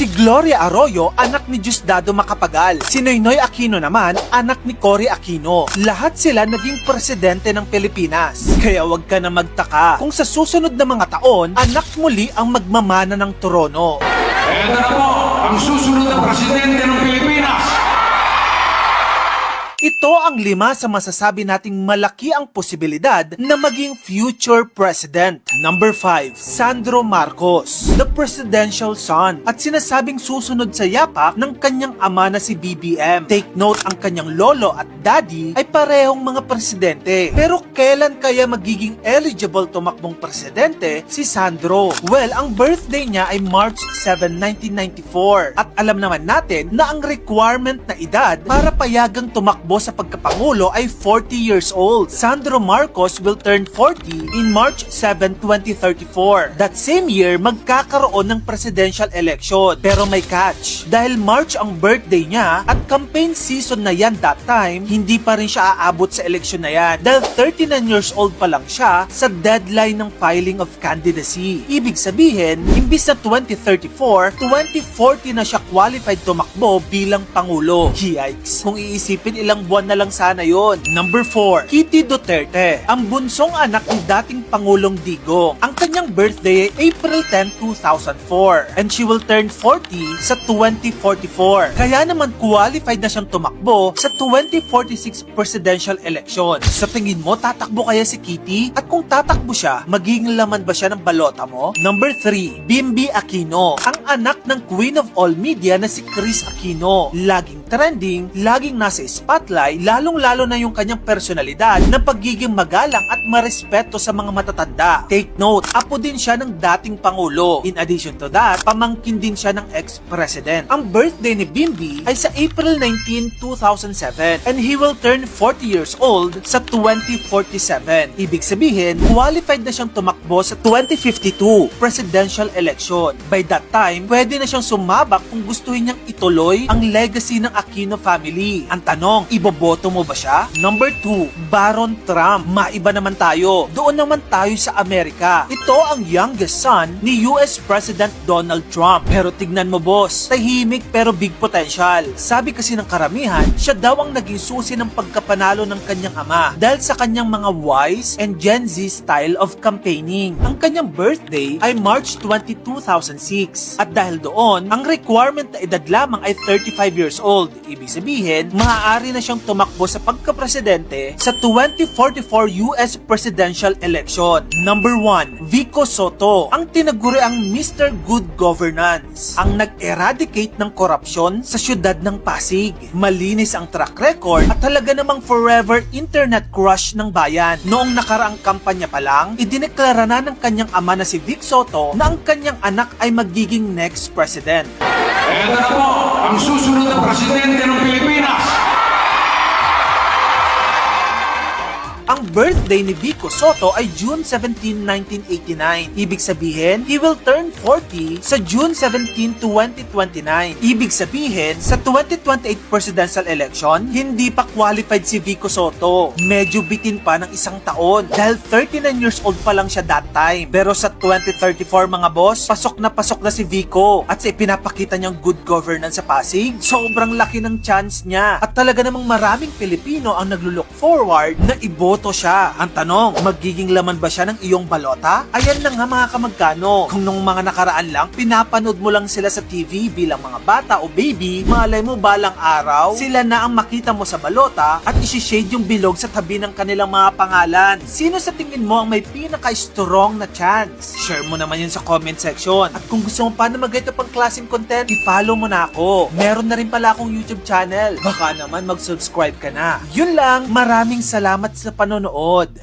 Si Gloria Arroyo, anak ni Diosdado Macapagal. Si Noynoy Aquino naman, anak ni Cory Aquino. Lahat sila naging presidente ng Pilipinas. Kaya wag ka na magtaka kung sa susunod na mga taon, anak muli ang magmamana ng trono. Ito na po ang susunod na presidente ng Pilipinas. Ito ang 5 sa masasabi nating malaki ang posibilidad na maging future president. Number 5, Sandro Marcos, the presidential son, at sinasabing susunod sa yapak ng kanyang ama na si BBM. Take note, ang kanyang lolo at daddy ay parehong mga presidente. Pero kailan kaya magiging eligible tumakbong presidente si Sandro? Well, ang birthday niya ay March 7, 1994. At alam naman natin na ang requirement na edad para payagang tumakbo sa pagkapangulo ay 40 years old. Sandro Marcos will turn 40 in March 7, 2034. That same year, magkakaroon ng presidential election. Pero may catch. Dahil March ang birthday niya at campaign season na yan that time, hindi pa rin siya aabot sa election na yan. Dahil 39 years old pa lang siya sa deadline ng filing of candidacy. Ibig sabihin, imbis na 2034, 2040 na siya qualified tumakbo bilang pangulo. Yikes! Kung iisipin, ilang buwan na lang sana yon. Number 4, Kitty Duterte, ang bunsong anak ni dating Pangulong Digong. Ang kanyang birthday ay April 10, 2004 and she will turn 40 sa 2044. Kaya naman qualified na siyang tumakbo sa 2046 presidential election. Sa tingin mo, tatakbo kaya si Kitty? At kung tatakbo siya, magiging laman ba siya ng balota mo? Number 3, Bimby Aquino, ang anak ng Queen of All Media na si Kris Aquino. Laging trending, laging nasa spotlight, lalong-lalo na yung kanyang personalidad na pagiging magalang at marespeto sa mga matatanda. Take note, apo din siya ng dating Pangulo. In addition to that, pamangkin din siya ng ex-president. Ang birthday ni Bimby ay sa April 19, 2007 and he will turn 40 years old sa 2047. Ibig sabihin, qualified na siyang tumakbo sa 2052 presidential election. By that time, pwede na siyang sumabak kung gustuhin niyang ituloy ang legacy ng Aquino family. Ang tanong, iboboto mo ba siya? Number 2, Baron Trump. Maiba naman tayo. Doon naman tayo sa Amerika. Ito ang youngest son ni US President Donald Trump. Pero tignan mo boss, tahimik pero big potential. Sabi kasi ng karamihan, siya daw ang naging susi ng pagkapanalo ng kanyang ama dahil sa kanyang mga wise and Gen Z style of campaigning. Ang kanyang birthday ay March 20, 2006. At dahil doon, ang requirement na edad lamang ay 35 years old. Ibig sabihin, maaari na siyang tumakbo sa pagkapresidente sa 2044 US presidential election. Number 1, Vico Soto, ang tinaguriang Mr. Good Governance, ang nag-eradicate ng korupsyon sa syudad ng Pasig. Malinis ang track record at talaga namang forever internet crush ng bayan. Noong nakaraang kampanya pa lang, idineklara na ng kanyang ama na si Vic Soto na ang kanyang anak ay magiging next president. Ito na po ang susunod na presidente ng Pilipinas. Ang birthday ni Vico Soto ay June 17, 1989. Ibig sabihin, he will turn 40 sa June 17, 2029. Ibig sabihin, sa 2028 presidential election, hindi pa qualified si Vico Soto. Medyo bitin pa ng isang taon dahil 39 years old pa lang siya that time. Pero sa 2034 mga boss, pasok na si Vico at sa ipinapakita niyang good governance sa Pasig, sobrang laki ng chance niya. At talaga namang maraming Pilipino ang naglulook forward na iboto siya. Ang tanong, magiging laman ba siya ng iyong balota? Ayan na nga mga kamagkano. Kung nung mga nakaraan lang, pinapanood mo lang sila sa TV bilang mga bata o baby, malay mo balang araw, sila na ang makita mo sa balota at isi-shade yung bilog sa tabi ng kanilang mga pangalan. Sino sa tingin mo ang may pinaka-strong na chance? Share mo naman yun sa comment section. At kung gusto mo pa na mag-ito pang klaseng content, i-follow mo na ako. Meron na rin pala akong YouTube channel. Baka naman mag-subscribe ka na. Yun lang, maraming salamat sa panonood.